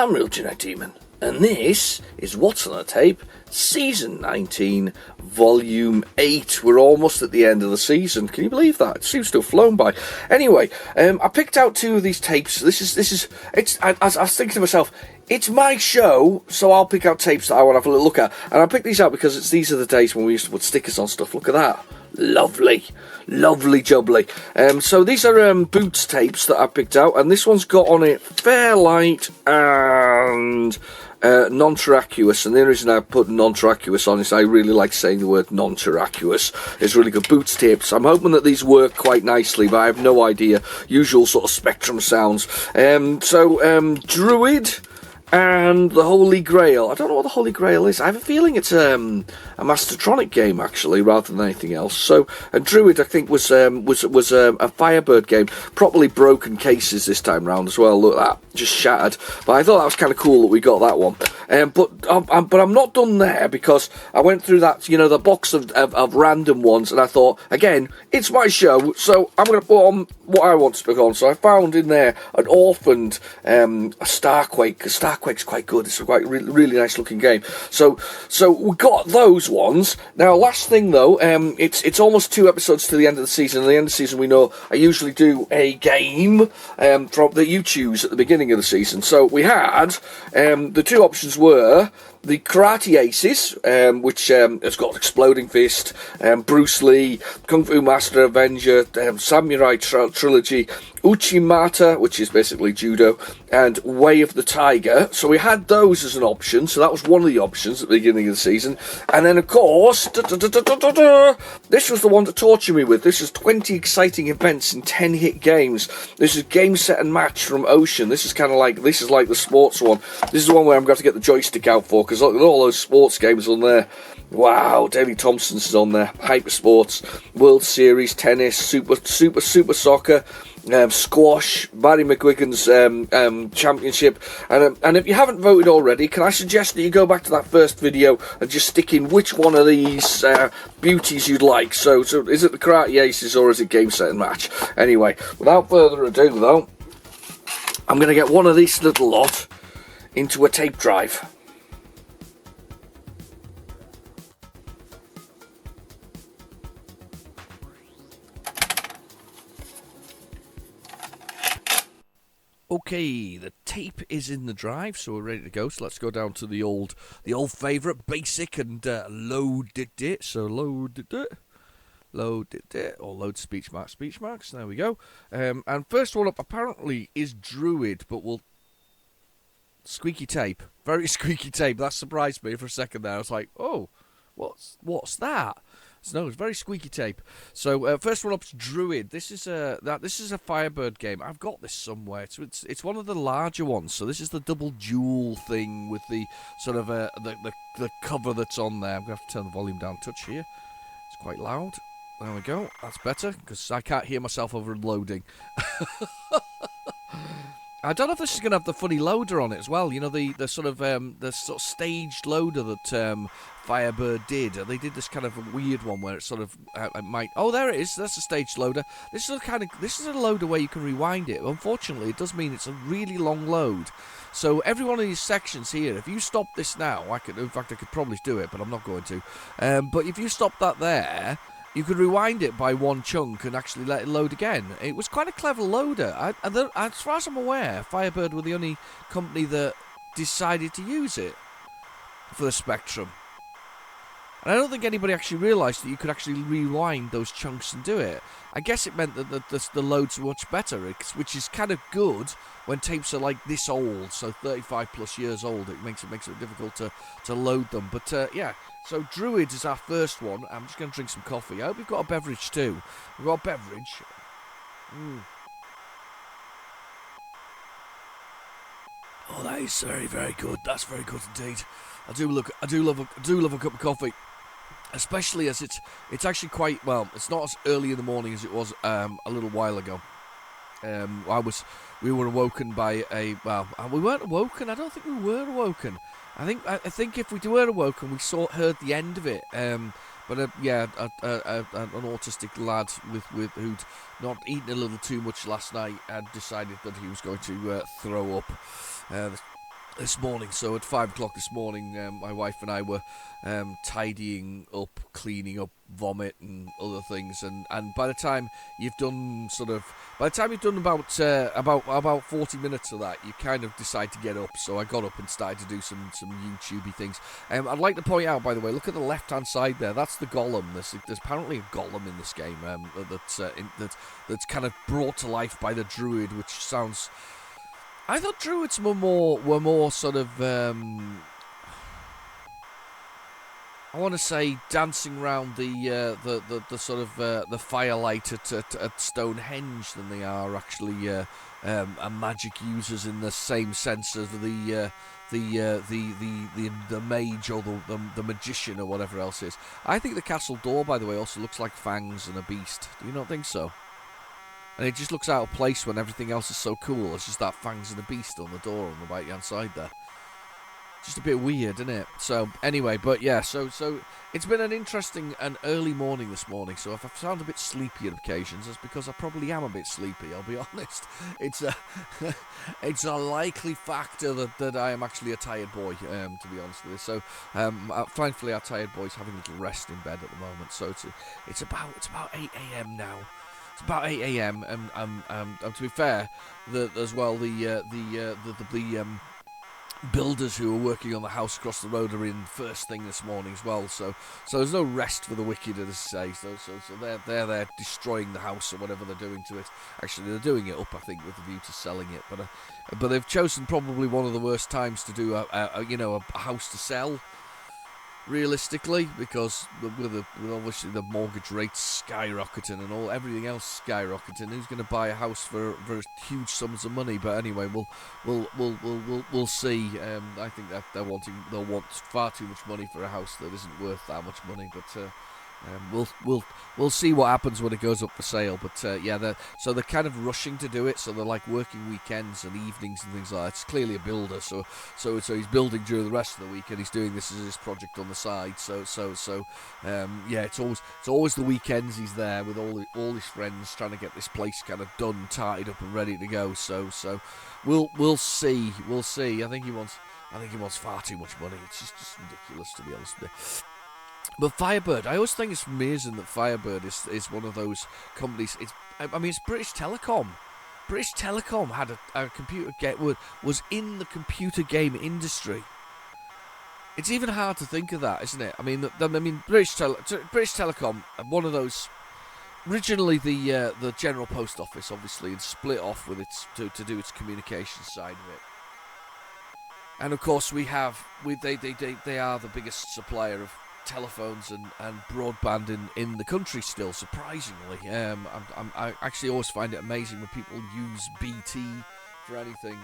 I'm Real Genetic Demon, and this is What's on a Tape, Season 19, Volume 8. We're almost at the end of the season. Can you believe that? It seems to have flown by. Anyway, I picked out two of these tapes. I was thinking to myself, it's my show, so I'll pick out tapes that I want to have a little look at. And I picked these out because these are the days when we used to put stickers on stuff. Look at that. Lovely jubbly. So these are Boots tapes that I picked out, and this one's got on it Fairlight and non-terraqueous, and the reason I put non-terraqueous on is I really like saying the word non-terraqueous. It's really good. Boots tapes. I'm hoping that these work quite nicely, but I have no idea. Usual sort of Spectrum sounds. Druid and the Holy Grail. I don't know what the Holy Grail is. I have a feeling it's a Mastertronic game, actually, rather than anything else. So, and Druid, I think, was a Firebird game. Properly broken cases this time round as well. Look at that, just shattered. But I thought that was kind of cool that we got that one. But I'm not done there, because I went through that, the box of random ones, and I thought, again, it's my show, so I'm going to put on what I want to put on. So I found in there an orphaned Starquake, because Starquake's quite good. It's a quite really nice looking game. So we got those ones. Now, last thing though, it's almost 2 episodes to the end of the season. At the end of the season, we know I usually do a game that you choose at the beginning of the season. So we had the 2 options were the Karate Aces, which has got Exploding Fist, Bruce Lee, Kung Fu Master Avenger, Samurai Trilogy, Uchimata, which is basically judo, and Way of the Tiger. So we had those as an option, so that was one of the options at the beginning of the season. And then, of course, this was the one to torture me with. This is 20 exciting events in 10 hit games. This is Game, Set and Match from Ocean. This is like the sports one. This is the one where I'm going to have to get the joystick out for, because look at all those sports games on there. Wow, Daley Thompson's is on there. Hyper Sports, World Series, Tennis, Super Soccer, Squash, Barry McGuigan's Championship. And if you haven't voted already, can I suggest that you go back to that first video and just stick in which one of these beauties you'd like. So is it the Karate Aces or is it Game, Set and Match? Anyway, without further ado though, I'm going to get one of these little lot into a tape drive. Okay, the tape is in the drive, so we're ready to go. So let's go down to the old favourite, basic, and load it. So load it, or load speech marks. There we go. And first one up apparently is Druid, but we'll squeaky tape, very squeaky tape. That surprised me for a second there. I was like, oh, what's that? No, it's very squeaky tape. So first one up's Druid. This is a Firebird game. I've got this somewhere. It's one of the larger ones. So this is the double dual thing with the sort of the cover that's on there. I'm gonna have to turn the volume down a touch here. It's quite loud. There we go. That's better because I can't hear myself over loading. I don't know if this is going to have the funny loader on it as well. The sort of staged loader that Firebird did. They did this kind of a weird one where it sort of it might. Oh, there it is. That's a staged loader. This is a loader where you can rewind it. Unfortunately, it does mean it's a really long load. So every one of these sections here, if you stop this now, I could probably do it, but I'm not going to. But if you stop that there, you could rewind it by one chunk and actually let it load again. It was quite a clever loader. As far as I'm aware, Firebird were the only company that decided to use it for the Spectrum. And I don't think anybody actually realised that you could actually rewind those chunks and do it. I guess it meant that the loads were much better, which is kind of good when tapes are like this old, so 35 plus years old. It makes it difficult to load them. But yeah. So Druid is our first one. I'm just going to drink some coffee. I hope you've got a beverage too. We've got a beverage. Oh, that is very, very good. That's very good indeed. I do love a cup of coffee, especially as it's actually quite well. It's not as early in the morning as it was a little while ago. We were awoken by we weren't awoken. I don't think we were awoken. I think if we were awoken, we heard the end of it. But an autistic lad who'd not eaten a little too much last night and decided that he was going to throw up. this morning. So at 5 o'clock this morning, my wife and I were tidying up, cleaning up vomit and other things. And by the time you've done about 40 minutes of that, you kind of decide to get up. So I got up and started to do some YouTubey things. I'd like to point out, by the way, look at the left hand side there. That's the golem. There's apparently a golem in this game that's kind of brought to life by the Druid, which sounds. I thought Druids were more sort of, I want to say, dancing around the sort of the Fairlight at Stonehenge than they are actually a magic users in the same sense as the mage or the magician or whatever else is. I think the castle door, by the way, also looks like fangs and a beast. Do you not think so? And it just looks out of place when everything else is so cool. It's just that fangs and a beast on the door on the right hand side there. Just a bit weird, isn't it? So anyway, but yeah, so it's been an interesting and early morning this morning. So if I sound a bit sleepy at occasions, it's because I probably am a bit sleepy. I'll be honest. It's a it's a likely factor that I am actually a tired boy. To be honest with you. So thankfully our tired boy's having a little rest in bed at the moment. So it's about 8 a.m. now. It's about 8 a.m. and to be fair, as well the builders who are working on the house across the road are in first thing this morning as well. So there's no rest for the wicked, as I say. So they're destroying the house or whatever they're doing to it. Actually, they're doing it up, I think, with the view to selling it. But they've chosen probably one of the worst times to do a house to sell. Realistically, because with obviously the mortgage rates skyrocketing and everything else skyrocketing, who's going to buy a house for huge sums of money? But anyway, we'll see. I think that they'll want far too much money for a house that isn't worth that much money. But we'll see what happens when it goes up for sale. But they're kind of rushing to do it. So they're like working weekends and evenings and things like that. It's clearly a builder, so he's building during the rest of the week, and he's doing this as his project on the side. It's always the weekends he's there with all his friends trying to get this place kind of done, tied up and ready to go. So we'll see. I think he wants far too much money. It's just ridiculous, to be honest with you. But Firebird, I always think it's amazing that Firebird is one of those companies. It's British Telecom. British Telecom had a computer game, was in the computer game industry. It's even hard to think of that, isn't it? British Telecom, one of those. Originally, the General Post Office, obviously, and split off with to do its communications side of it. And of course, they are the biggest supplier of telephones and broadband in the country still, surprisingly. I actually always find it amazing when people use BT for anything.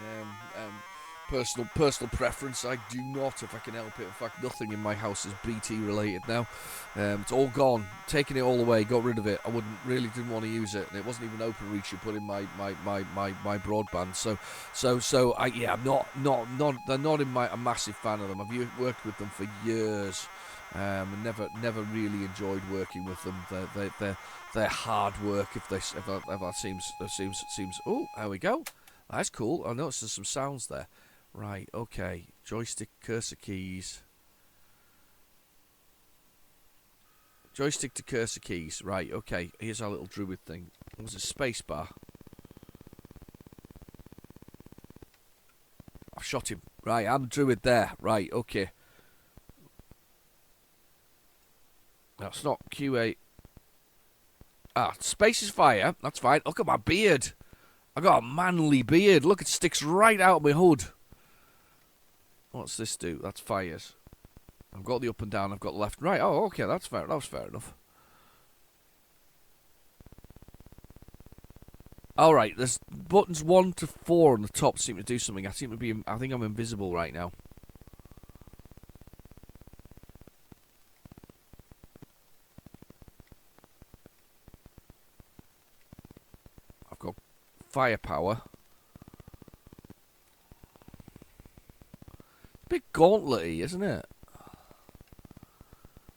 Personal preference, I do not, if I can help it. In fact, nothing in my house is BT related now. It's all gone, taking it all away, got rid of it. I didn't want to use it, and it wasn't even OpenReach you put in my broadband. They're not a massive fan of them. I've worked with them for years. Never really enjoyed working with them. They're hard work. If that seems. Oh, there we go. That's cool. I noticed there's some sounds there. Right. Okay. Joystick, cursor keys. Joystick to cursor keys. Right. Okay. Here's our little Druid thing. It was a space bar. I've shot him. Right. I'm Druid there. Right. Okay. That's not QA. Space is fire. That's fine. Look at my beard. I got a manly beard. Look, it sticks right out of my hood. What's this do? That's fires. I've got the up and down. I've got the left and right. Oh, okay. That's fair. That was fair enough. All right. There's buttons 1 to 4 on the top seem to do something. I think I'm invisible right now. Firepower. It's a bit gauntlet-y, isn't it?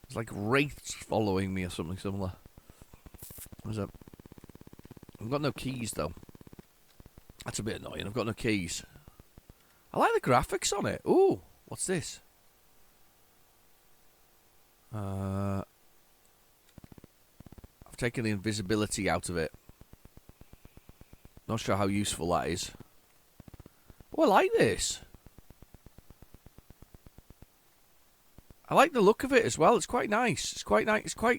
It's like wraiths following me or something similar. What's up? I've got no keys though. That's a bit annoying. I've got no keys. I like the graphics on it. Ooh, what's this? I've taken the invisibility out of it. Not sure how useful that is. Oh, I like this. I like the look of it as well. It's quite nice. It's quite nice. It's quite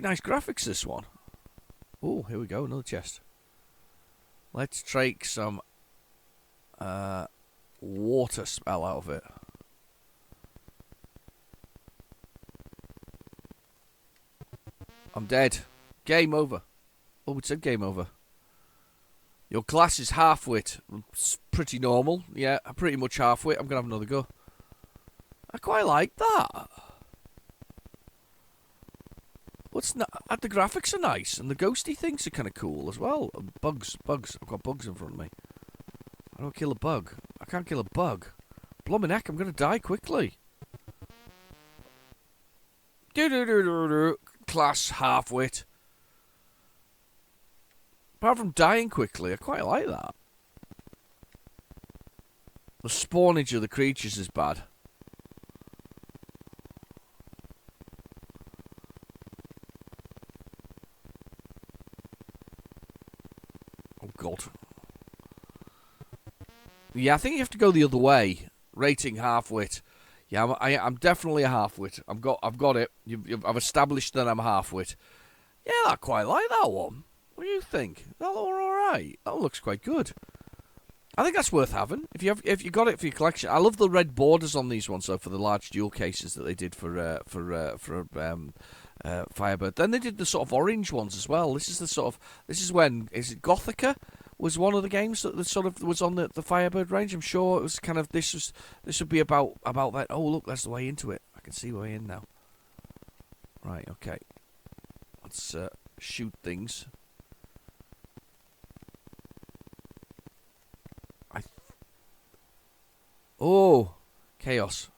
nice graphics, this one. Oh, here we go. Another chest. Let's take some water spell out of it. I'm dead. Game over. Oh, it said game over. Your class is half-wit. It's pretty normal. Yeah, I'm pretty much half-wit. I'm going to have another go. I quite like that. The graphics are nice, and the ghosty things are kind of cool as well. Bugs. I've got bugs in front of me. I don't kill a bug. I can't kill a bug. Blooming heck, I'm going to die quickly. Class half-wit. Apart from dying quickly, I quite like that. The spawnage of the creatures is bad. Oh, God. Yeah, I think you have to go the other way. Rating half-wit. Yeah, I'm definitely a half-wit. I've got it. I've established that I'm half-wit. Yeah, I quite like that one. What do you think? That look alright. That looks quite good. I think that's worth having. If you got it for your collection. I love the red borders on these ones, though, for the large dual cases that they did for Firebird. Then they did the sort of orange ones as well. This is when is it Gothica was one of the games that sort of was on the Firebird range. I'm sure it was kind of this would be about that. Oh, look, that's the way into it. I can see way in now. Right, okay. Let's shoot things. Oh, chaos.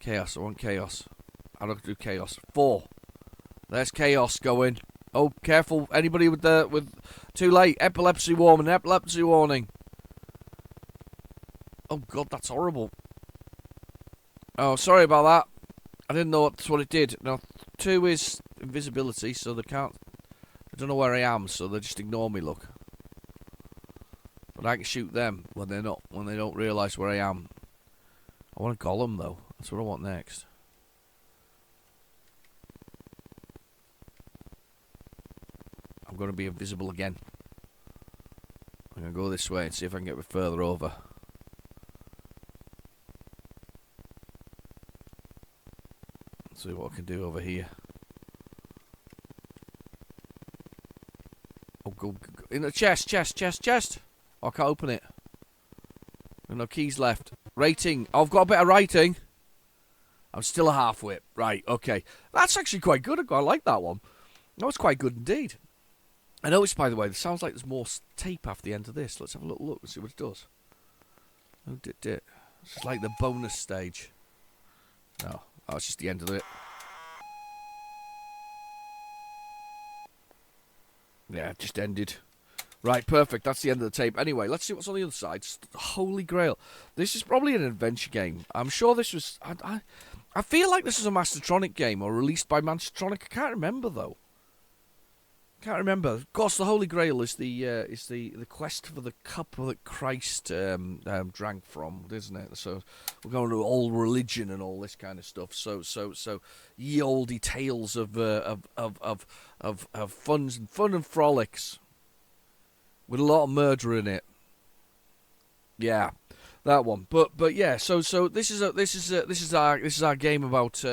Chaos. I want chaos. I don't do chaos. 4. There's chaos going. Oh, careful! Anybody with too late. Epilepsy warning. Epilepsy warning. Oh God, that's horrible. Oh, sorry about that. I didn't know that's what it did. Now, 2 is invisibility, so they can't. I don't know where I am, so they just ignore me. Look. But I can shoot them when they don't realise where I am. I want a golem though. That's what I want next. I'm going to be invisible again. I'm going to go this way and see if I can get a bit further over. Let's see what I can do over here. Oh, go in the chest. Oh, I can't open it. No keys left. Rating. Oh, I've got a bit of writing. I'm still a half-wit. Right, okay. That's actually quite good. I like that one. No, it's quite good indeed. I noticed, by the way, it sounds like there's more tape after the end of this. Let's have a little look and see what it does. Oh, It's just like the bonus stage. No, it's just the end of it. Yeah, it just ended. Right, perfect. That's the end of the tape. Anyway, let's see what's on the other side. Holy Grail. This is probably an adventure game. I'm sure this was... I feel like this was a Mastertronic game or released by Mastertronic. I can't remember, though. Can't remember. Of course, the Holy Grail is the quest for the cup that Christ drank from, isn't it? So we're going to all religion and all this kind of stuff. So ye olde tales of fun and frolics with a lot of murder in it. Yeah, that one. But yeah. So this is our game about.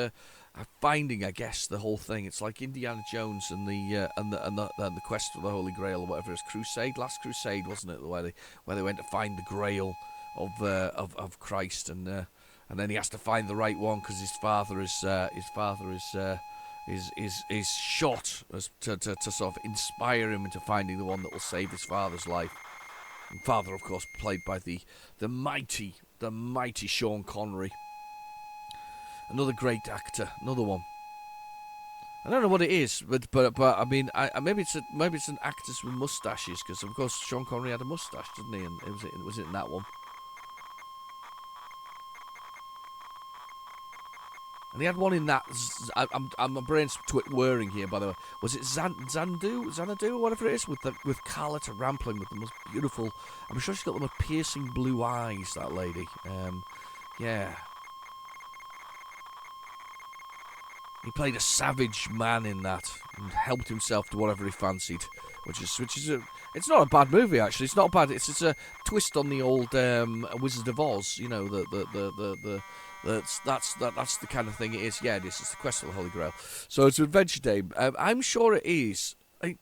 Finding, I guess, the whole thing. It's like Indiana Jones and the quest for the Holy Grail or whatever it is. Last Crusade, wasn't it? Where they went to find the Grail of Christ, and then he has to find the right one because his father is shot to sort of inspire him into finding the one that will save his father's life. And father, of course, played by the mighty Sean Connery. Another great actor, another one. I don't know what it is, but I mean, maybe it's an actors with mustaches, because of course Sean Connery had a mustache, didn't he? And was it in that one? And he had one in that. My brain's whirring here, by the way. Was it Xanadu, or whatever it is, with Carlotta Rampling with the most beautiful? I'm sure she's got the most piercing blue eyes. That lady. Yeah. He played a savage man in that and helped himself to whatever he fancied, which is it's not a bad movie actually. It's not bad. It's a twist on the old Wizard of Oz. You know that's the kind of thing it is. Yeah, it is. It's the quest for the Holy Grail. So it's an adventure game. I'm sure it is.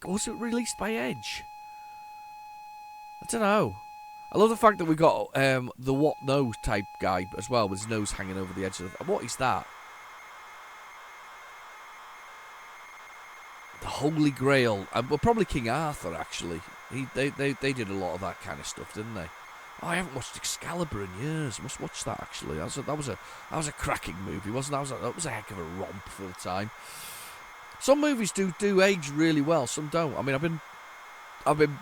Was it released by Edge? I don't know. I love the fact that we got the what nose type guy as well, with his nose hanging over the edge of. What is that? The Holy Grail. Well, probably King Arthur, actually. They did a lot of that kind of stuff, didn't they? Oh, I haven't watched Excalibur in years. I must watch that, actually. That was a cracking movie, wasn't it? That was a heck of a romp for the time. Some movies do age really well, some don't. I mean, I've been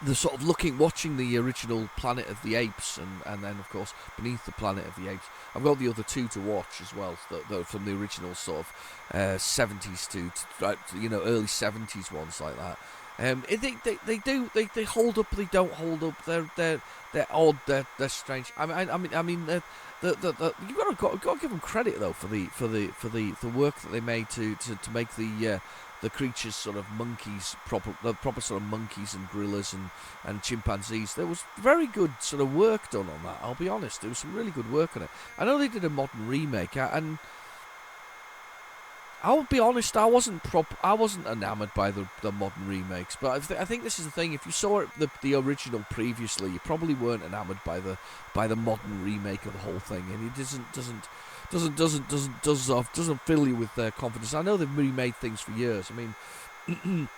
the sort of watching the original Planet of the Apes, and then of course Beneath the Planet of the Apes. I've got the other two to watch as well, from the original sort of 70s to early 70s ones like that. They hold up, they don't hold up. They're odd, they're strange. I mean you've got to give them credit though for the work that they made to make the creatures sort of monkeys, proper sort of monkeys and gorillas and chimpanzees. There was very good sort of work done on that, I'll be honest. There was some really good work on it. I know they did a modern remake, and I'll be honest, I wasn't enamoured by the modern remakes, but I think this is the thing. If you saw the original previously, you probably weren't enamoured by the modern remake of the whole thing, and it doesn't fill you with confidence. I know they've remade things for years. I mean,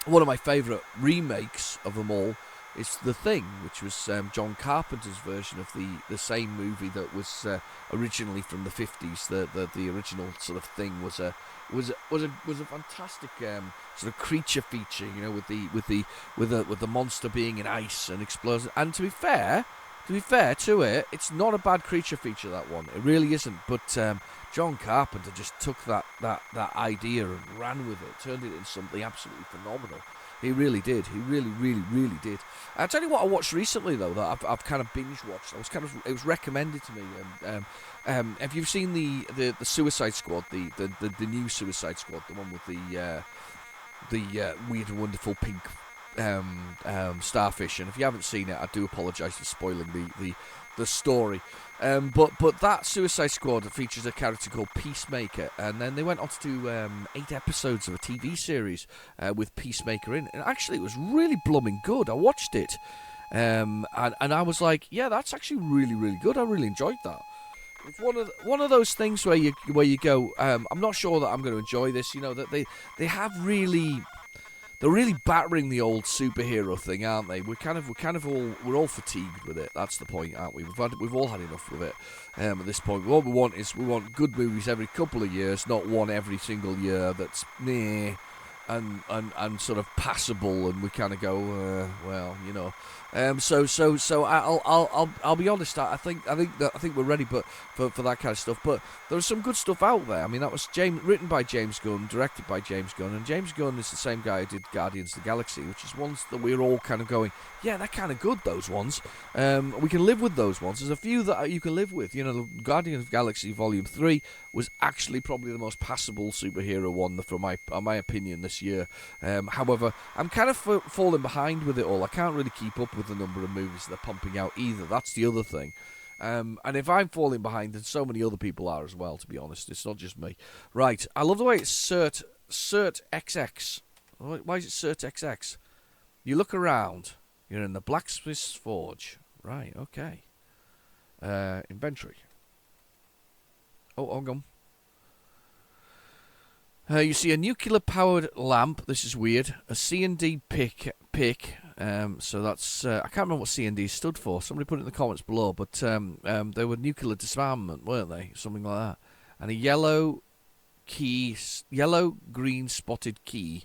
one of my favourite remakes of them all is The Thing, which was John Carpenter's version of the same movie that was originally from the 50s. The original sort of Thing was a fantastic sort of creature feature, with the monster being in ice and explosive. And to be fair to it, it's not a bad creature feature, that one. It really isn't. But John Carpenter just took that idea and ran with it, turned it into something absolutely phenomenal. He really did. He really, really, really did. I'll tell you what I watched recently, though, that I've kind of binge watched. It was recommended to me. Have you seen the Suicide Squad, the new Suicide Squad, the one with the weird and wonderful pink starfish? And if you haven't seen it, I do apologise for spoiling the story. But that Suicide Squad features a character called Peacemaker, and then they went on to do 8 episodes of a TV series with Peacemaker in, and actually it was really blooming good. I watched it, and I was like, yeah, that's actually really, really good. I really enjoyed that. It's one of those things where you go, I'm not sure that I'm going to enjoy this. That they have really. They're really battering the old superhero thing, aren't they? We're all fatigued with it. That's the point, aren't we? We've all had enough with it at this point. What we want good movies every couple of years, not one every single year that's meh and sort of passable, and we kind of go, So I'll be honest. I think we're ready, but for that kind of stuff. But there's some good stuff out there. I mean, that was written by James Gunn, directed by James Gunn, and James Gunn is the same guy who did Guardians of the Galaxy, which is ones that we're all kind of going, yeah, they're kind of good. Those ones, we can live with those ones. There's a few that you can live with. The Guardians of the Galaxy Volume 3 was actually probably the most passable superhero one, for my opinion, this year. However, I'm kind of falling behind with it all. I can't really keep up with the number of movies they're pumping out either. That's the other thing. And if I'm falling behind, then so many other people are as well, to be honest. It's not just me. Right, I love the way it's Cert XX. Why is it Cert XX? You look around, you're in the Blacksmith's Forge. Right, okay. Inventory. Oh, hang on. You see a nuclear-powered lamp. This is weird. A C&D pick. So that's... I can't remember what C&D stood for. Somebody put it in the comments below. But they were nuclear disarmament, weren't they? Something like that. And a yellow key, yellow green spotted key.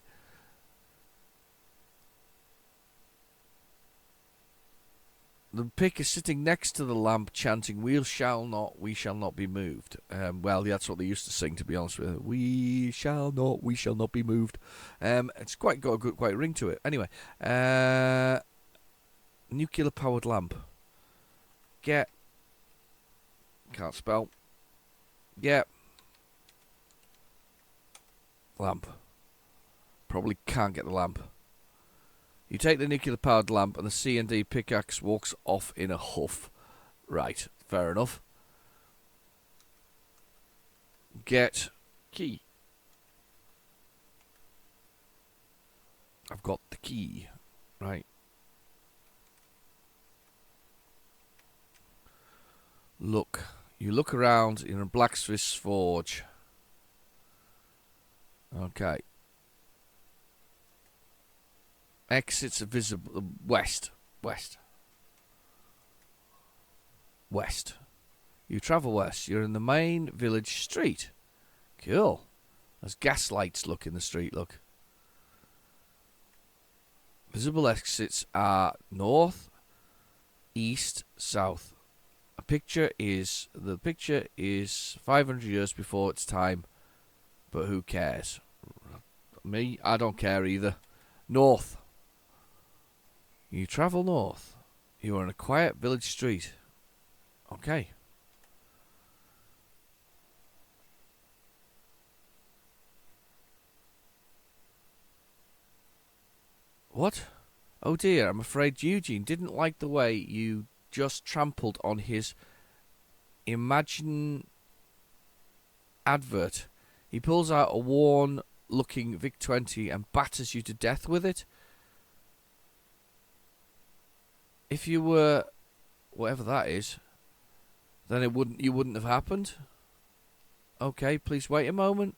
The pick is sitting next to the lamp, chanting, we shall not be moved. Well, that's what they used to sing, to be honest with you. We shall not be moved. It's got a good ring to it. Anyway, nuclear-powered lamp. Can't spell. Lamp. Probably can't get the lamp. You take the nuclear-powered lamp and the C&D pickaxe walks off in a huff. Right, fair enough. Get key. I've got the key. Right. Look. You look around in a blacksmith's forge. Okay. Exits are visible. West. You travel west. You're in the main village street. Cool. There's gas lights, look, in the street, look. Visible exits are north, east, south. The picture is 500 years before its time, but who cares? Me, I don't care either. North. You travel north. You are in a quiet village street. Okay. What? Oh dear, I'm afraid Eugene didn't like the way you just trampled on his Imagine advert. He pulls out a worn-looking VIC-20 and batters you to death with it. If you were whatever that is, then you wouldn't have happened. Okay, please wait a moment.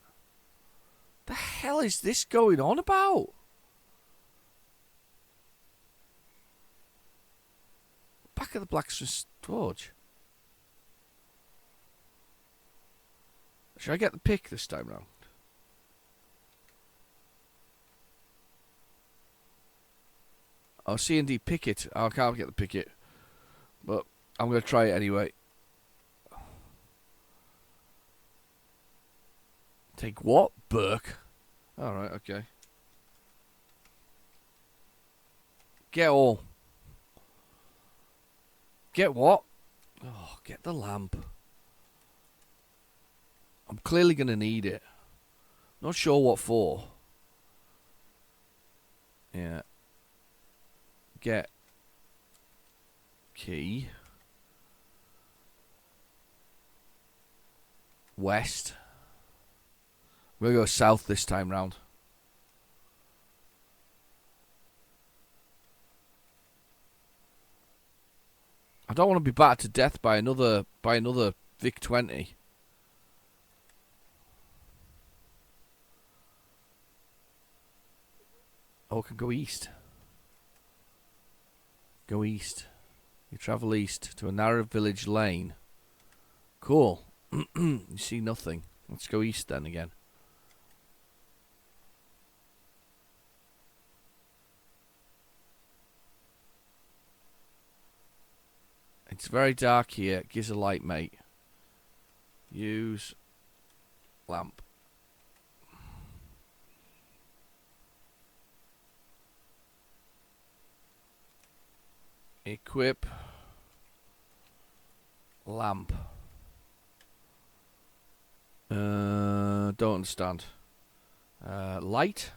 The hell is this going on about? Back at the blacksmith's forge. Should I get the pick this time round? Oh, C&D picket. Oh, I can't get the picket. But I'm going to try it anyway. Take what? Burke? Alright, okay. Get all. Get what? Oh, get the lamp. I'm clearly going to need it. Not sure what for. Yeah. Get key. West. We'll go south this time round. I don't want to be battered to death by another VIC-20. Oh, I can go east. Go east. You travel east to a narrow village lane. Cool. You see nothing. Let's go east then again. It's very dark here. Gives a light, mate. Use lamp. Equip lamp. Don't understand. Light.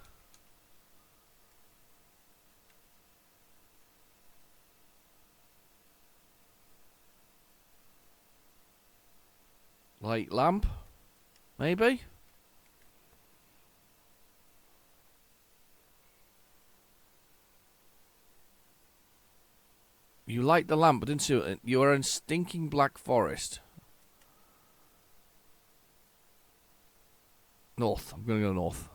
Light lamp. Maybe. You light the lamp, but didn't see it. You are in stinking black forest. North. I'm going to go north.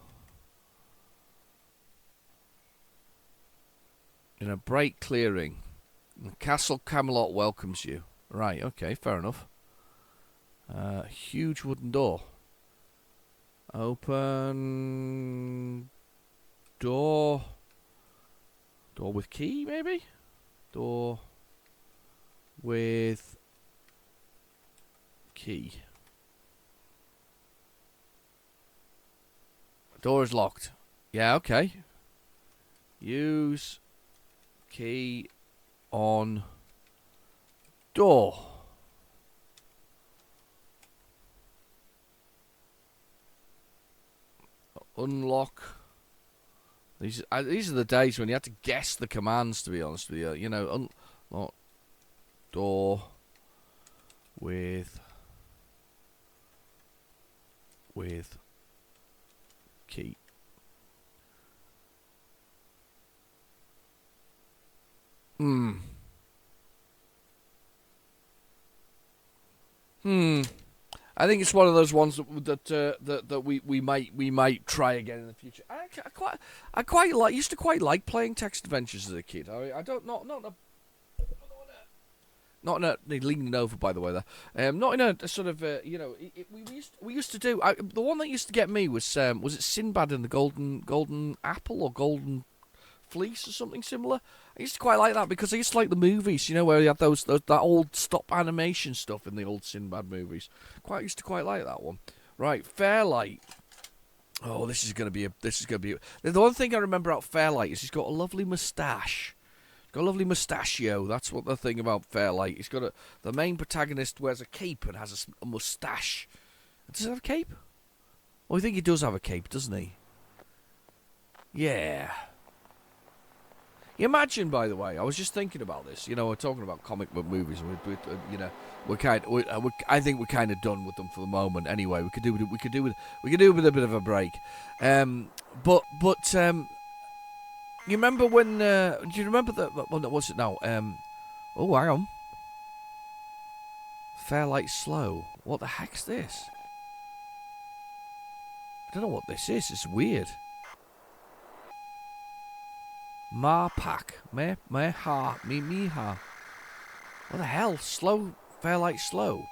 In a bright clearing. The Castle Camelot welcomes you. Right, okay, fair enough. Huge wooden door. Open door. Door with key, maybe? Door with key. Door is locked. Yeah, okay. Use key on door. Unlock. These are the days when you had to guess the commands, to be honest with you. You know, unlock door with key. I think it's one of those ones that we might try again in the future. I quite like used to quite like playing text adventures as a kid. I don't not in a leaning over, by the way. There, not in a sort of we used to do. The one that used to get me was it Sinbad and the Golden Apple or Golden Fleece or something similar. I used to quite like that because I used to like the movies, you know, where you had that old stop animation stuff in the old Sinbad movies. Used to quite like that one. Right, Fairlight. Oh, this is gonna be. The one thing I remember about Fairlight is he's got a lovely moustache. Got a lovely mustachio. That's what the thing about Fairlight. He's got the main protagonist wears a cape and has a moustache. Does he have a cape? Oh, I think he does have a cape, doesn't he? Yeah. You imagine, by the way, I was just thinking about this. You know, we're talking about comic book movies, and I think we're kind of done with them for the moment. Anyway, we could do with a bit of a break. But you remember when? Do you remember that? What was it now? Oh, hang on. Fairlight Slow. What the heck's this? I don't know what this is. It's weird. Marpak. Miha. What the hell? Fairlight Slow.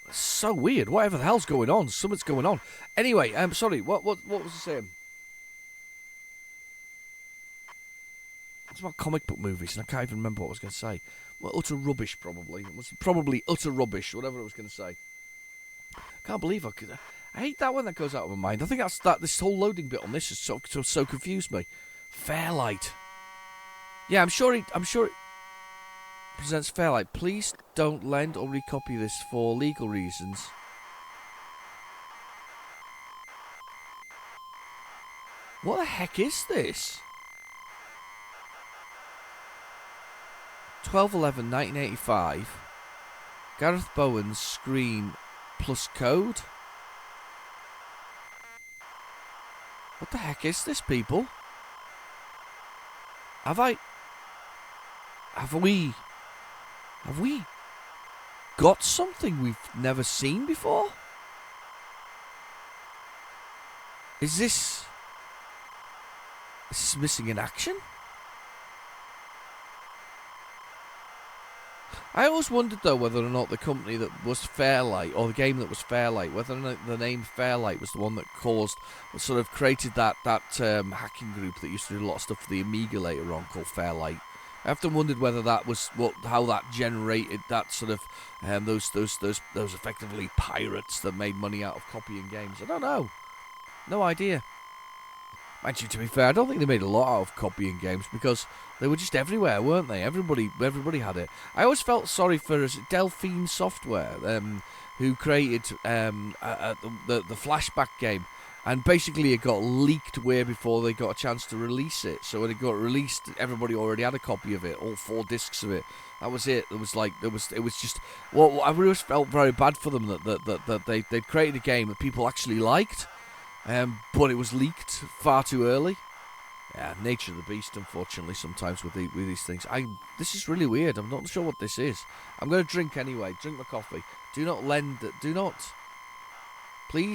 It's so weird. Whatever the hell's going on? Something's going on. Anyway, sorry. What was I saying? It's about comic book movies, and I can't even remember what I was going to say. Well, utter rubbish, probably. It was probably utter rubbish, whatever I was going to say. Can't believe I hate that when that goes out of my mind. I think this whole loading bit on this is so confused me. Fairlight. Yeah, I'm sure it presents Fairlight. Please don't lend or recopy this for legal reasons. What the heck is this? 12/11/1985. Gareth Bowen's screen plus code. What the heck is this, people? Have we got something we've never seen before? Is this missing in action? I always wondered, though, whether or not the company that was Fairlight, or the game that was Fairlight, whether or not the name Fairlight was the one that sort of created that hacking group that used to do a lot of stuff for the Amiga later on, called Fairlight. I often wondered whether that was how that generated that sort of those effectively pirates that made money out of copying games. I don't know, no idea. Mind you, to be fair, I don't think they made a lot out of copying games because they were just everywhere, weren't they? Everybody had it. I always felt sorry for Delphine Software, who created the Flashback game, and basically it got leaked way before they got a chance to release it. So when it got released, everybody already had a copy of it, all 4 discs of it. That was it. It was just. Well, I always felt very bad for them that they created a game that people actually liked. But it was leaked far too early. Yeah, nature of the beast, unfortunately, sometimes with these things. This is really weird. I'm not sure what this is. I'm going to drink anyway. Drink my coffee. Please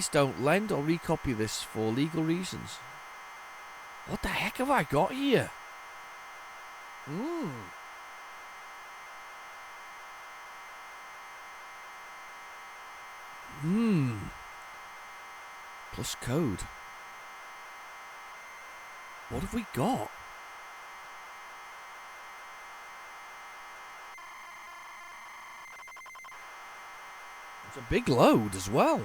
don't lend or recopy this for legal reasons. What the heck have I got here? Plus code. What have we got? It's a big load as well.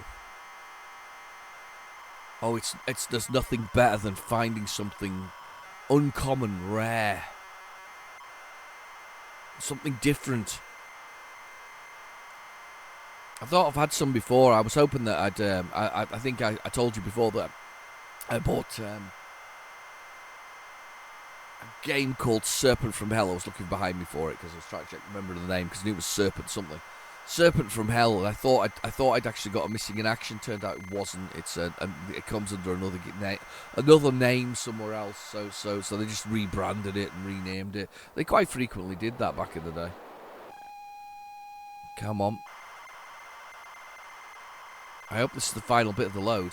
Oh, it's there's nothing better than finding something uncommon, rare. Something different. I thought I've had some before. I was hoping that I think I told you before that I bought a game called Serpent from Hell. I was looking behind me for it because I was trying to remember the name because I knew it was Serpent something. Serpent from Hell. And I thought I'd actually got a missing in action. Turned out it wasn't. It comes under another name somewhere else. So they just rebranded it and renamed it. They quite frequently did that back in the day. Come on. I hope this is the final bit of the load.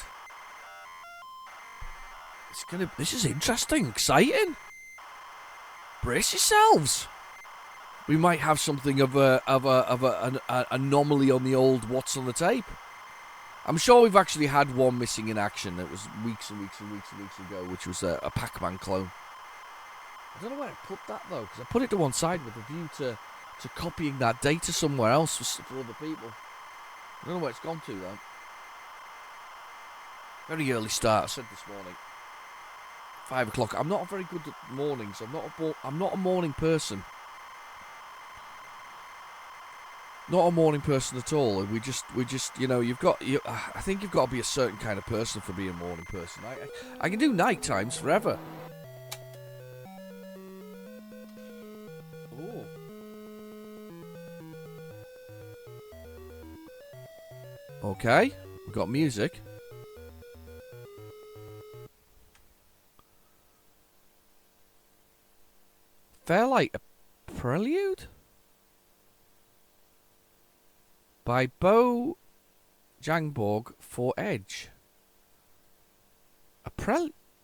This is interesting, exciting. Brace yourselves. We might have something of an anomaly on the old what's on the tape. I'm sure we've actually had one missing in action. It was weeks and weeks ago, which was a Pac-Man clone. I don't know where I put that though, because I put it to one side with a view to copying that data somewhere else for other people. I don't know where it's gone to though. Very early start. I said this morning. 5 o'clock. I'm not very good at mornings. I'm not a morning person. Not a morning person at all. We just, I think you've got to be a certain kind of person for being a morning person. I can do night times forever. Oh. Okay, we've got music. Fairlight, a Prelude? By Bo Jangborg for Edge. A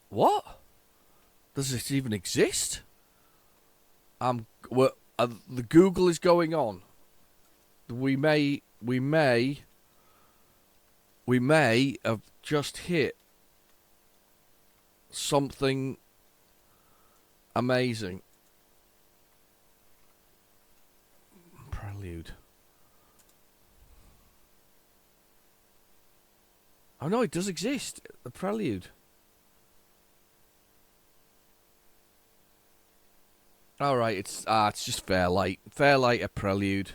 what? Does this even exist? The Google is going on. We may have just hit something amazing. Prelude. Oh no, it does exist. The Prelude. Alright, it's just Fairlight. Fairlight, a Prelude.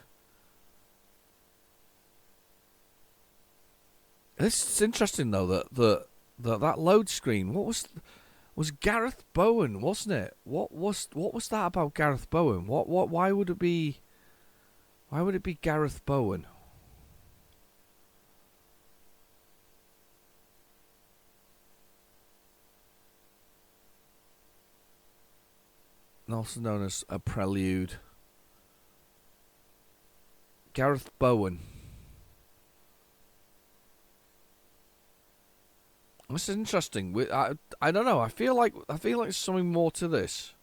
It's interesting though that load screen. What was Gareth Bowen, wasn't it? What was that about Gareth Bowen? Why would it be Gareth Bowen? Also known as a Prelude. Gareth Bowen. This is interesting. I don't know. I feel like there's something more to this.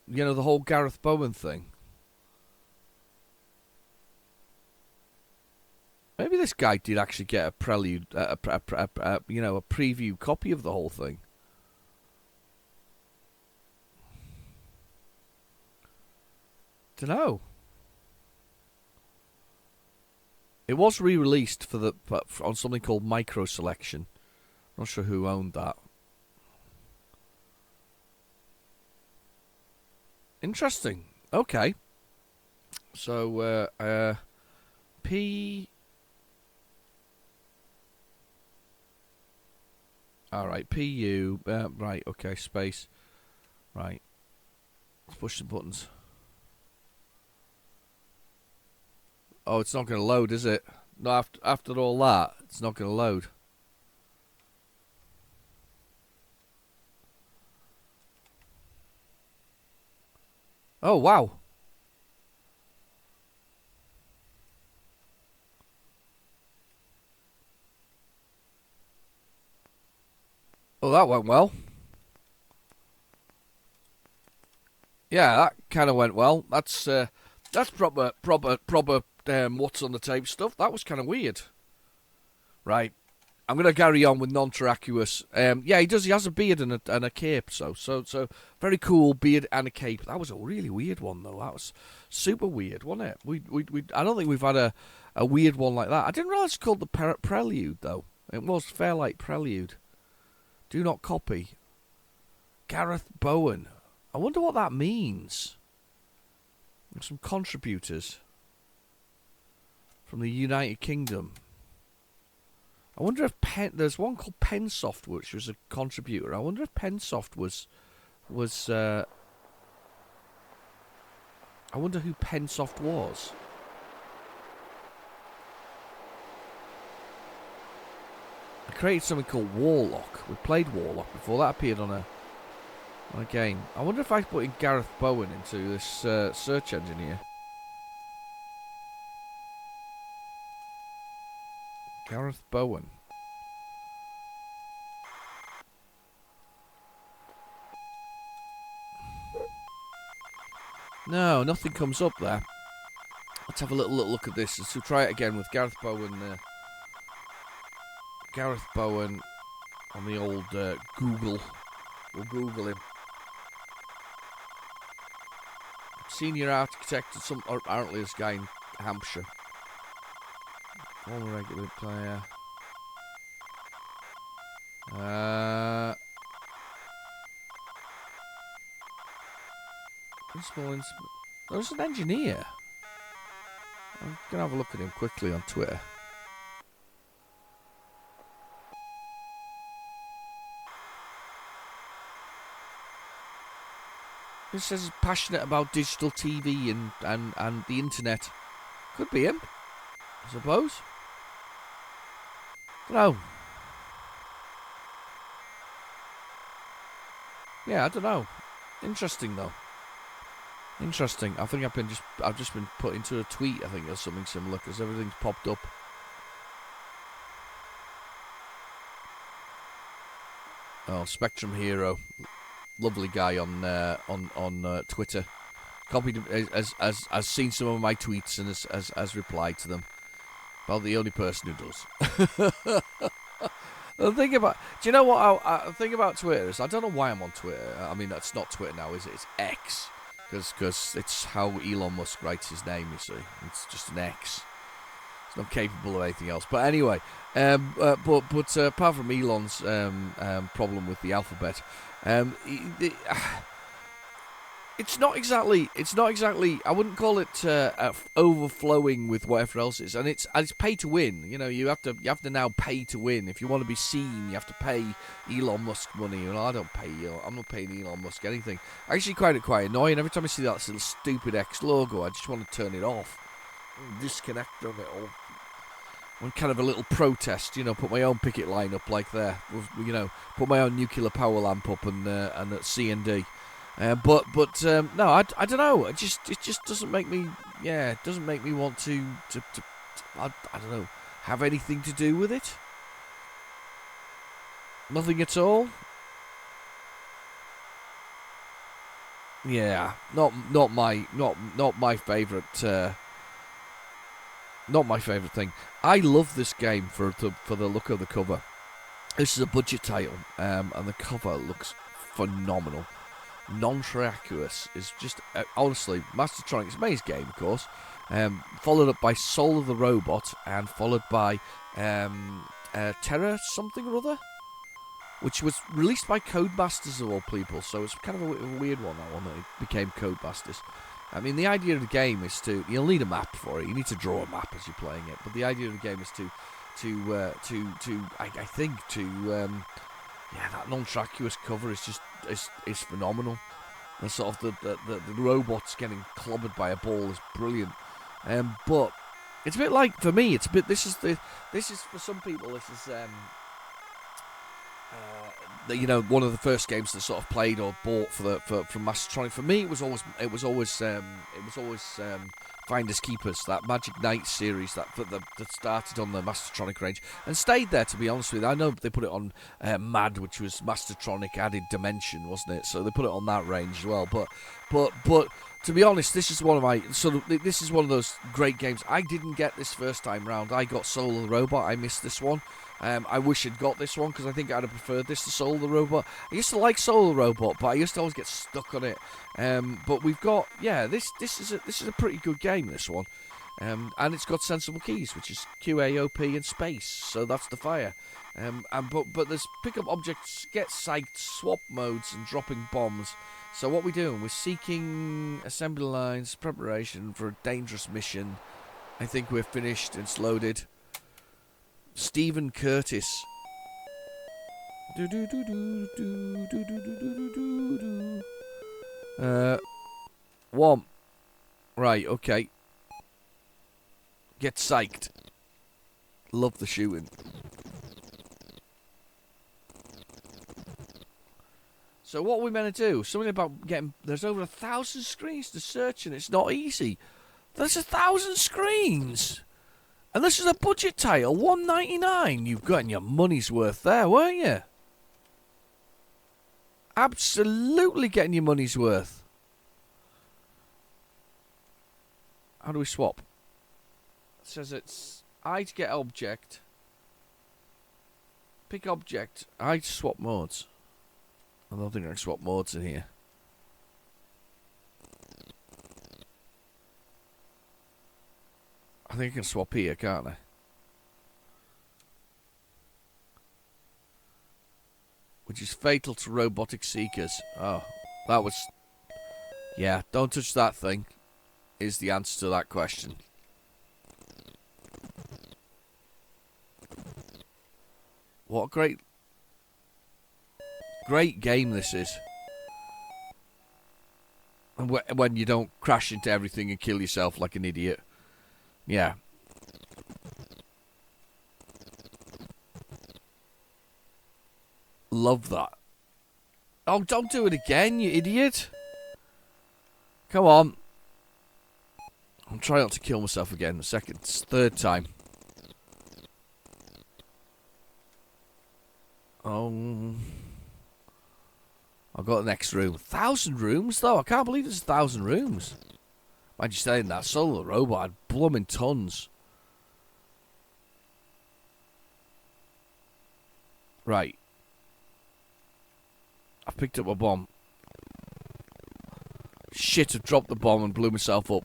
You know, the whole Gareth Bowen thing. Maybe this guy did actually get a Prelude, a preview copy of the whole thing. Dunno. It was re-released on something called Micro Selection. Not sure who owned that. Interesting. Okay. So P. All right, PU. Right. Okay. Space. Right. Let's push the buttons. Oh, it's not going to load, is it? No, after all that, it's not going to load. Oh, wow. Oh, that went well. Yeah, that kind of went well. That's That's proper what's on the tape stuff. That was kind of weird. Right. I'm going to carry on with non-Terraqueous. Yeah, he does. He has a beard and a cape. So very cool beard and a cape. That was a really weird one, though. That was super weird, wasn't it? I don't think we've had a weird one like that. I didn't realise it's called the Prelude, though. It was Fairlight Prelude. Do not copy. Gareth Bowen. I wonder what that means. There's some contributors from the United Kingdom. I wonder if there's one called Pensoft, which was a contributor. I wonder if Pensoft was I wonder who Pensoft was. I created something called Warlock. We played Warlock before. That appeared on a game. I wonder if I put in Gareth Bowen into this search engine here. Gareth Bowen. No, nothing comes up there. Let's have a little look at this. So try it again with Gareth Bowen. Gareth Bowen on the old Google. We'll Google him. Senior architect at apparently this guy in Hampshire. Former regular player. There's an engineer. I'm gonna have a look at him quickly on Twitter. He says he's passionate about digital TV and the internet. Could be him, I suppose. Dunno. Yeah, I don't know. Interesting though. Interesting. I think I've just been put into a tweet. I think or something similar because everything's popped up. Oh, Spectrum Hero, lovely guy on Twitter. Copied has seen some of my tweets and has replied to them. About the only person who does. The thing about, do you know what I think about Twitter is I don't know why I'm on Twitter. I mean that's not Twitter now, is it? It's X. Because it's how Elon Musk writes his name, you see. It's just an X. It's not capable of anything else. But anyway, but apart from Elon's problem with the alphabet, it's not exactly. I wouldn't call it overflowing with whatever else it is, and it's pay to win. You know, you have to now pay to win. If you want to be seen, you have to pay Elon Musk money. And I don't pay I'm not paying Elon Musk anything. I actually find it quite annoying. Every time I see that little stupid X logo, I just want to turn it off, disconnect from it all. On kind of a little protest, you know, put my own picket line up like there. You know, put my own nuclear power lamp up and at C&D. But no, I don't know. It just doesn't make me. Yeah, it doesn't make me want to I don't know, have anything to do with it. Nothing at all. Yeah, not my favourite. Not my favourite thing. I love this game for the look of the cover. This is a budget title, and the cover looks phenomenal. Non-Terraqueous is just honestly Mastertronic. It's a maze game, of course. Followed up by Soul of the Robot, and followed by Terra something or other, which was released by Codemasters of all people. So it's kind of a weird one, that one that it became Codemasters. I mean, the idea of the game is you'll need a map for it. You need to draw a map as you're playing it. But the idea of the game is that non-Terraqueous cover is just is phenomenal. And sort of the robots getting clobbered by a ball is brilliant. But it's a bit like, for me, it's a bit. This is for some people. This is one of the first games that sort of played or bought from Mastertronic. For me, it was always Finders Keepers, that Magic Knight series that started on the Mastertronic range and stayed there, to be honest with you. I know they put it on MAD, which was Mastertronic Added Dimension, wasn't it? So they put it on that range as well. But to be honest, this is one of my this is one of those great games. I didn't get this first time round. I got Soul of the Robot. I missed this one. I wish I'd got this one because I think I'd have preferred this to Soul of the Robot. I used to like Soul of the Robot, but I used to always get stuck on it. But we've got this is a pretty good game, this one, and it's got sensible keys, which is QAOP and space. So that's the fire. But there's pick up objects, get psyched, swap modes, and dropping bombs. So what we're doing, we're seeking assembly lines, preparation for a dangerous mission. I think we're finished. It's loaded. Stephen Curtis. One. Right, okay. Get psyched. Love the shooting. So what are we meant to do? Something about getting... There's over 1,000 screens to search and it's not easy. There's 1,000 screens! And this is a budget title, $1.99. You've gotten your money's worth there, weren't you? Absolutely getting your money's worth. How do we swap? It says it's I to get object. Pick object. I to swap modes. I don't think I can swap modes in here. I think I can swap here, can't I? Which is fatal to Robotic Seekers. Oh, that was... Yeah, don't touch that thing, is the answer to that question. What a great game this is. And when you don't crash into everything and kill yourself like an idiot. Yeah. Love that. Oh, don't do it again, you idiot. Come on. I'm trying not to kill myself again. Third time. Oh. I've got the next room. 1,000 rooms, though? I can't believe there's 1,000 rooms. Mind you saying that, Soul of the Robot had blooming tons. Right. I picked up a bomb. Shit, I've dropped the bomb and blew myself up.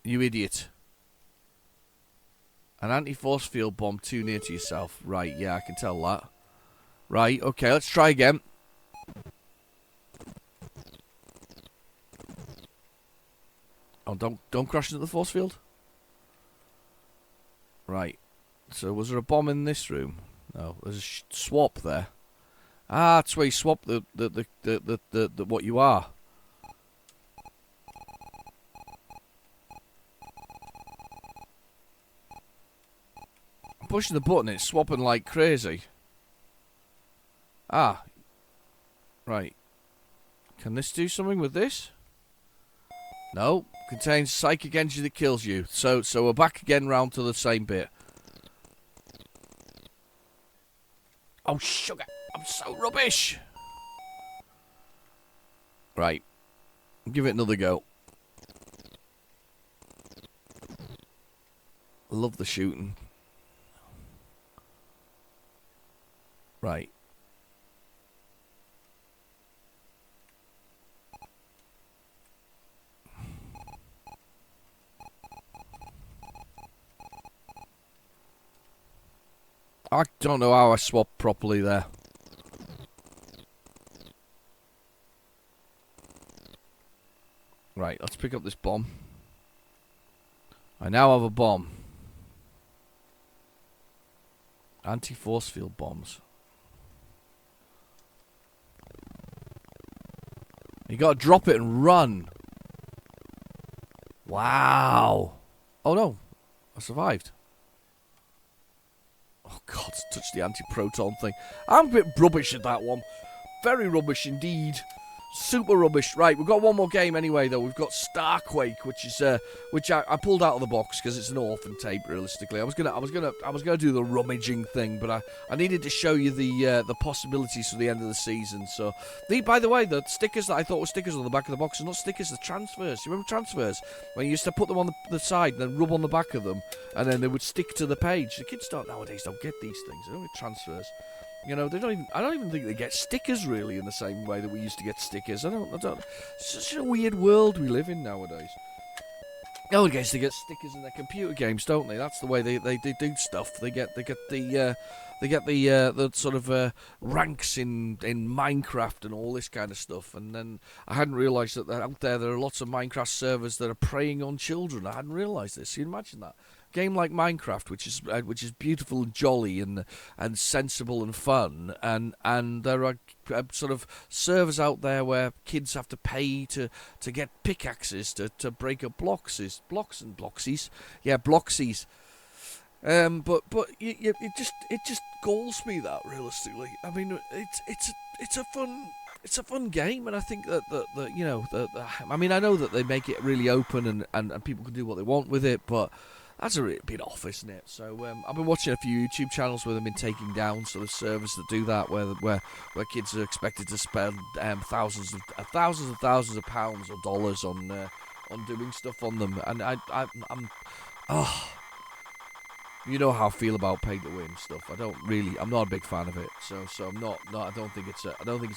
You idiot. An anti-force field bomb too near to yourself. Right, yeah, I can tell that. Right, okay, let's try again. Oh, don't crash into the force field. Right. So was there a bomb in this room? No, there's a swap there. Ah, that's where you swap the what you are. I'm pushing the button, it's swapping like crazy. Ah. Right. Can this do something with this? No. Contains psychic energy that kills you. So we're back again round to the same bit. Oh, sugar. I'm so rubbish. Right. Give it another go. Love the shooting. Right. I don't know how I swapped properly there. Right, let's pick up this bomb. I now have a bomb. Anti-force field bombs. You gotta drop it and run. Wow. Oh no, I survived. Oh god, touch the anti-proton thing. I'm a bit rubbish at that one. Very rubbish indeed. Super rubbish. Right, we've got one more game anyway, though. We've got Starquake, which I pulled out of the box because it's an orphan tape. Realistically, I was gonna do the rummaging thing, but I needed to show you the possibilities for the end of the season. So, by the way, the stickers that I thought were stickers on the back of the box are not stickers. They're transfers. You remember transfers when you used to put them on the side and then rub on the back of them, and then they would stick to the page. The kids nowadays don't get these things. They don't get transfers. You know, they don't even. I don't even think they get stickers really in the same way that we used to get stickers. I don't. It's such a weird world we live in nowadays. Nowadays they get stickers in their computer games, don't they? That's the way they do stuff. They get the sort of ranks in Minecraft and all this kind of stuff. And then I hadn't realised that out there are lots of Minecraft servers that are preying on children. I hadn't realised this. Can you imagine that? Game like Minecraft, which is beautiful and jolly and sensible and fun, and there are sort of servers out there where kids have to pay to get pickaxes to break up blocks and bloxies, bloxies. But it just galls me that realistically. I mean, it's a fun game, and I think that I mean, I know that they make it really open and people can do what they want with it, but that's a bit off, isn't it? So I've been watching a few YouTube channels where they've been taking down sort of servers that do that, where kids are expected to spend thousands of pounds or dollars on doing stuff on them, and I'm you know how I feel about pay to win stuff. I'm not a big fan of it. So I'm not. I don't think it's a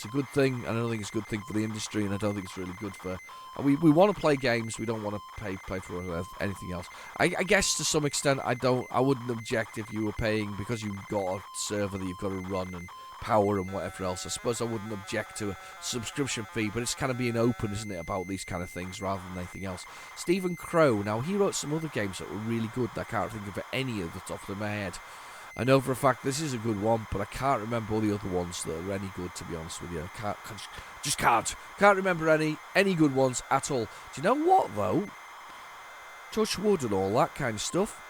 good thing, and I don't think it's a good thing for the industry, and I don't think it's really good for. We want to play games. We don't want to play for anything else. I guess to some extent I wouldn't object if you were paying because you've got a server that you've got to run and power and whatever else. I suppose I wouldn't object to a subscription fee, but it's kind of being open, isn't it, about these kind of things rather than anything else. Stephen Crow, now he wrote some other games that were really good, and I can't think of any of the top of my head. I know for a fact this is a good one, but I can't remember all the other ones that are any good, to be honest with you. Can't remember any good ones at all. Do you know what, though? Touch wood and all that kind of stuff.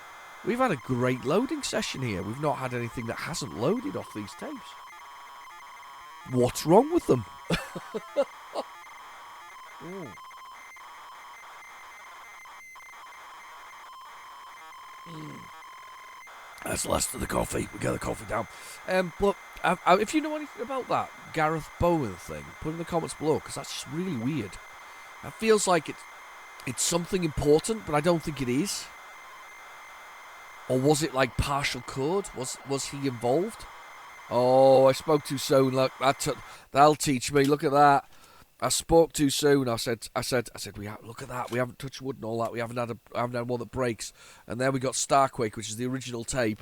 We've had a great loading session here. We've not had anything that hasn't loaded off these tapes. What's wrong with them? That's the last of the coffee. We got the coffee down. But if you know anything about that Gareth Bowen thing, put in the comments below, because that's just really weird. It feels like it's something important, but I don't think it is. Or was it like partial code? Was he involved? Oh, I spoke too soon. Look, that'll teach me. Look at that. I spoke too soon. I said. Look at that. We haven't touched wood and all that. We haven't had one that breaks. And then we got Starquake, which is the original tape.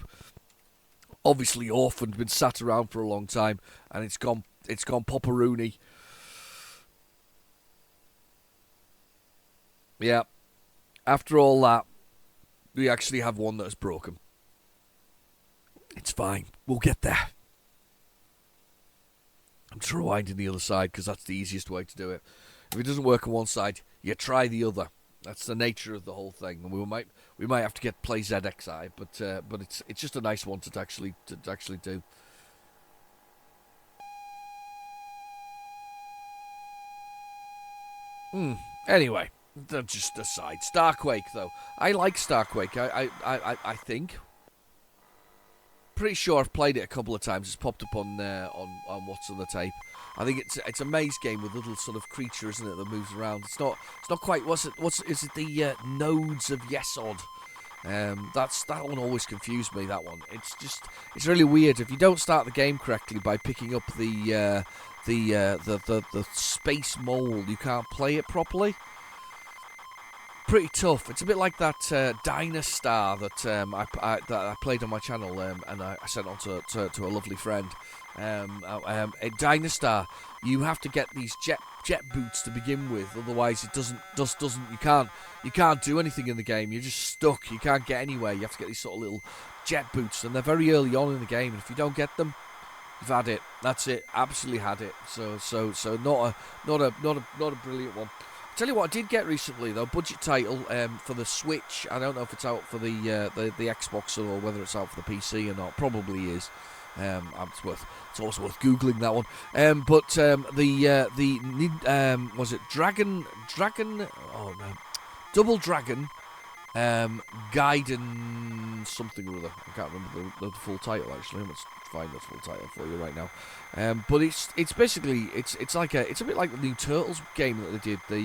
Obviously orphaned, been sat around for a long time, and it's gone popperoony. Yeah. After all that, we actually have one that is broken. It's fine. We'll get there. I'm rewinding the other side because that's the easiest way to do it. If it doesn't work on one side, you try the other. That's the nature of the whole thing. And we might have to get PlayZX out, but it's just a nice one to actually do. Anyway, just aside. Starquake though, I like Starquake. I think. Pretty sure I've played it a couple of times. It's popped up on what's on the tape. I think it's a maze game with little sort of creature, isn't it, that moves around. It's not quite. Is it the nodes of Yesod? That one always confused me. That one. It's really weird. If you don't start the game correctly by picking up the space mole, you can't play it properly. Pretty tough. It's a bit like that Dynastar that I played on my channel and I sent on to a lovely friend. A Dynastar, you have to get these jet boots to begin with, otherwise it doesn't you can't do anything in the game. You're just stuck. You can't get anywhere. You have to get these sort of little jet boots, and they're very early on in the game. And if you don't get them, you've had it. That's it. Absolutely had it. So not a brilliant one. Tell you what, I did get recently though, budget title for the Switch. I don't know if it's out for the Xbox or whether it's out for the PC or not. Probably is. It's also worth googling that one. Was it Dragon? Oh no, Double Dragon. Gaiden something or other. I can't remember the full title actually. Let's find the full title for you right now. But it's basically it's a bit like the new Turtles game that they did. They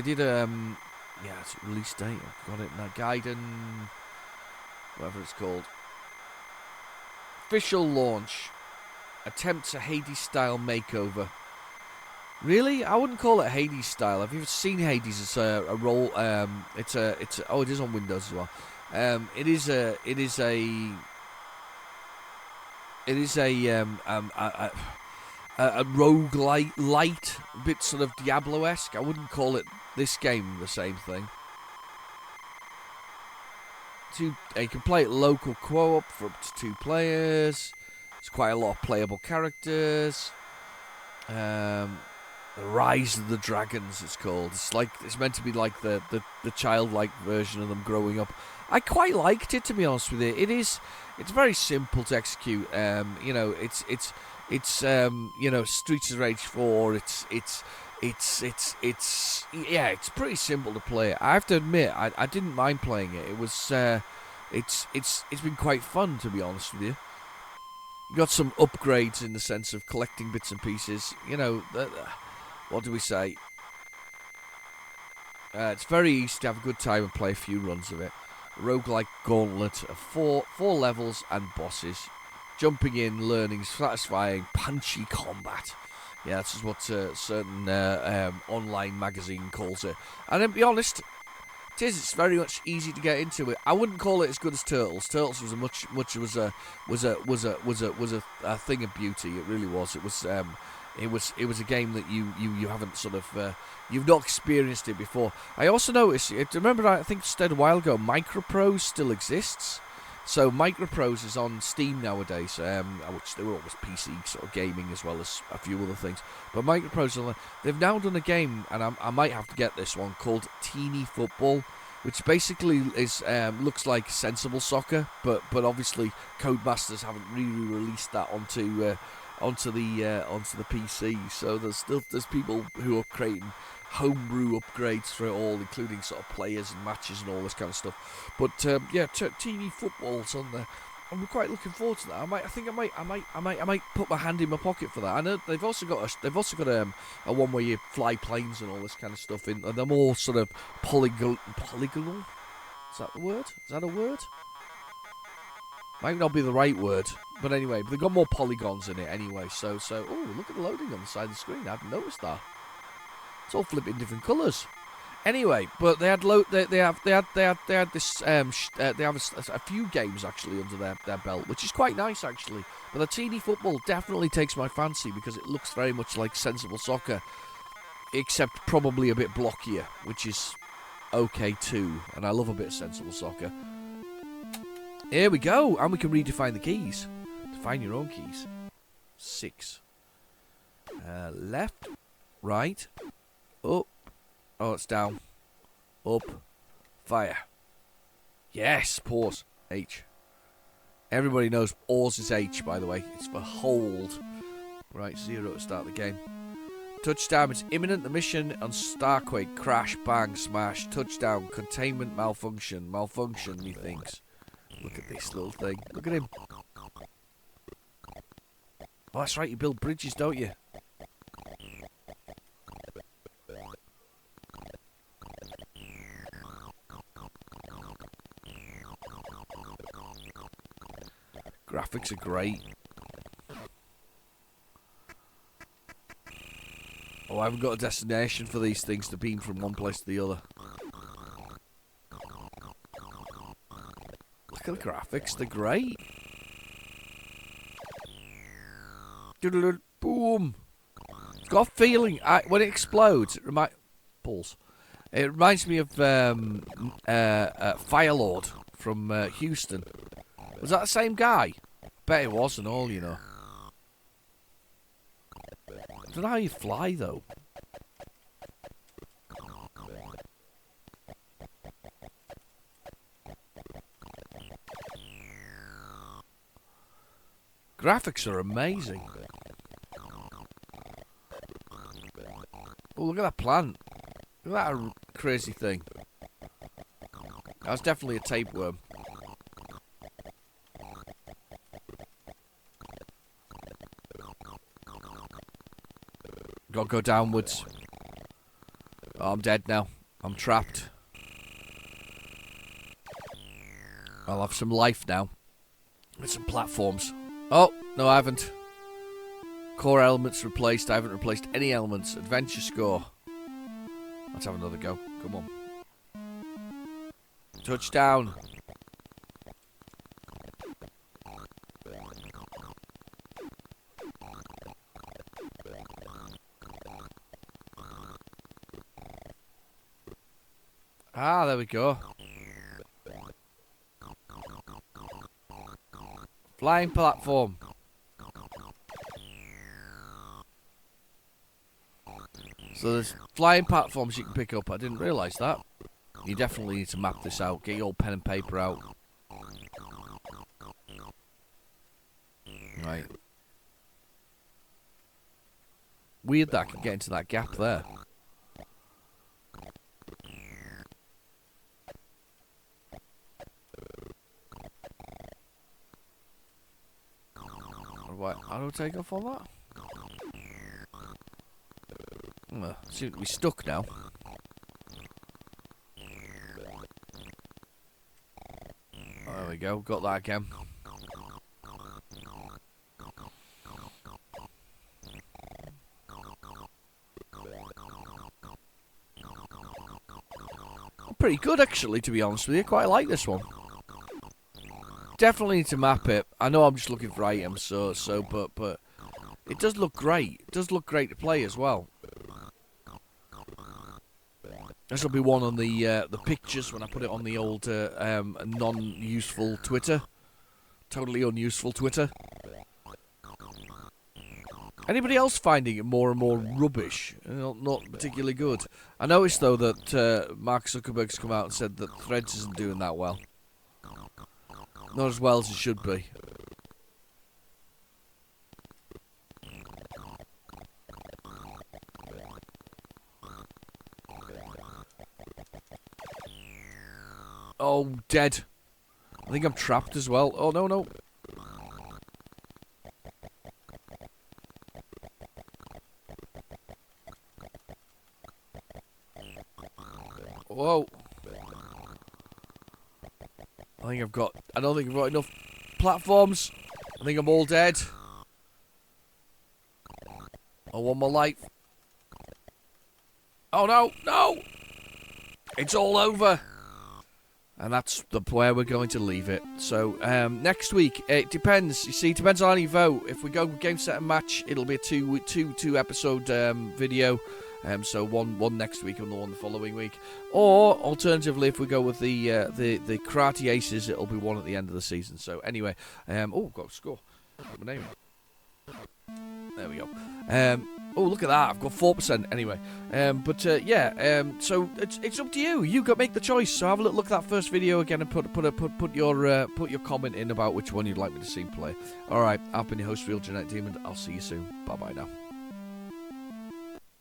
did it's a release date. I've got it now. Gaiden, whatever it's called. Official launch. Attempts a Hades style makeover. Really? I wouldn't call it Hades style. Have you ever seen Hades? It's a role. It is on Windows as well. It is a roguelite light, a bit sort of Diablo-esque. I wouldn't call it this game the same thing. You can play it local co-op for up to 2 players. There's quite a lot of playable characters. The Rise of the Dragons, it's called. It's meant to be like the childlike version of them growing up. I quite liked it, to be honest with you. It's very simple to execute. It's Streets of Rage 4. It's pretty simple to play. I have to admit, I didn't mind playing it. It was it's been quite fun, to be honest with you. You got some upgrades in the sense of collecting bits and pieces. What do we say? It's very easy to have a good time and play a few runs of it. Roguelike gauntlet of four levels and bosses. Jumping in, learning, satisfying, punchy combat. Yeah, this is what a certain online magazine calls it. And to be honest, it's very much easy to get into it. I wouldn't call it as good as Turtles. Turtles was a thing of beauty. It really was. It was a game that you haven't sort of you've not experienced it before. I also noticed. Remember, I think said a while ago, Microprose still exists. So Microprose is on Steam nowadays, which they were always PC sort of gaming as well as a few other things. But Microprose, they've now done a game, and I might have to get this one, called Teeny Football, which basically is looks like Sensible Soccer, but obviously Codemasters haven't really released that onto the PC. So there's people who are creating homebrew upgrades for it all, including sort of players and matches and all this kind of stuff. But Teeny Football's on there. I'm quite looking forward to that. I might put my hand in my pocket for that. I know they've also got a one where you fly planes and all this kind of stuff in, and they're more sort of polygonal. Is that the word? Is that a word? Might not be the right word, but anyway, they've got more polygons in it anyway. So oh, look at the loading on the side of the screen. I hadn't noticed that. It's all flipping different colours. Anyway, but they have a few games actually under their belt, which is quite nice actually. But the Teeny Football definitely takes my fancy because it looks very much like Sensible Soccer, except probably a bit blockier, which is okay too. And I love a bit of Sensible Soccer. Here we go, and we can redefine the keys. Define your own keys. 6. Left, right, up. Oh, it's down. Up. Fire. Yes, pause. H. Everybody knows pause is H, by the way. It's for hold. Right, 0 to start the game. Touchdown is imminent. The mission on Starquake. Crash, bang, smash. Touchdown. Containment malfunction. Malfunction, methinks. Look at this little thing. Look at him. Oh, that's right. You build bridges, don't you? Graphics are great. Oh, I haven't got a destination for these things to beam from one place to the other. Look at the graphics, they're great. Boom. It's got a feeling, when it explodes, it reminds me of Firelord from Houston. Was that the same guy? Bet it was and all, you know. I don't know how you fly, though. Graphics are amazing. Oh, look at that plant. Look at that crazy thing. That's definitely a tapeworm. Gotta go downwards. Oh, I'm dead now. I'm trapped. I'll have some life now. With some platforms. Oh, no I haven't. Core elements replaced. I haven't replaced any elements. Adventure score. Let's have another go. Come on. Touchdown. Ah, there we go. Flying platform. So there's flying platforms you can pick up. I didn't realise that. You definitely need to map this out. Get your pen and paper out. Right. Weird that I can get into that gap there. How do I take off on that? Seem to be stuck now. There we go, got that again. Pretty good actually, to be honest with you. Quite like this one. Definitely need to map it. I know I'm just looking for items, but it does look great. It does look great to play as well. This will be one on the pictures when I put it on the old non-useful Twitter. Totally unuseful Twitter. Anybody else finding it more and more rubbish? Not particularly good. I noticed though that Mark Zuckerberg's come out and said that Threads isn't doing that well. Not as well as it should be. Oh, dead. I think I'm trapped as well. Oh, no, no. Whoa. I don't think I've got enough platforms. I think I'm all dead. I want my life. Oh no, no! It's all over. And that's where we're going to leave it. So, next week, it depends. You see, it depends on how you vote. If we go game, set, and match, it'll be a two episode video. So one next week and the one the following week. Or, alternatively, if we go with the Karate Aces, it'll be one at the end of the season. So, anyway. Oh, got a score. Got my name. There we go. Oh, look at that. I've got 4% anyway. So it's up to you. You make the choice. So have a look at that first video again and put your comment in about which one you'd like me to see play. All right. I've been your host, Real Genetic Demon. I'll see you soon. Bye bye now.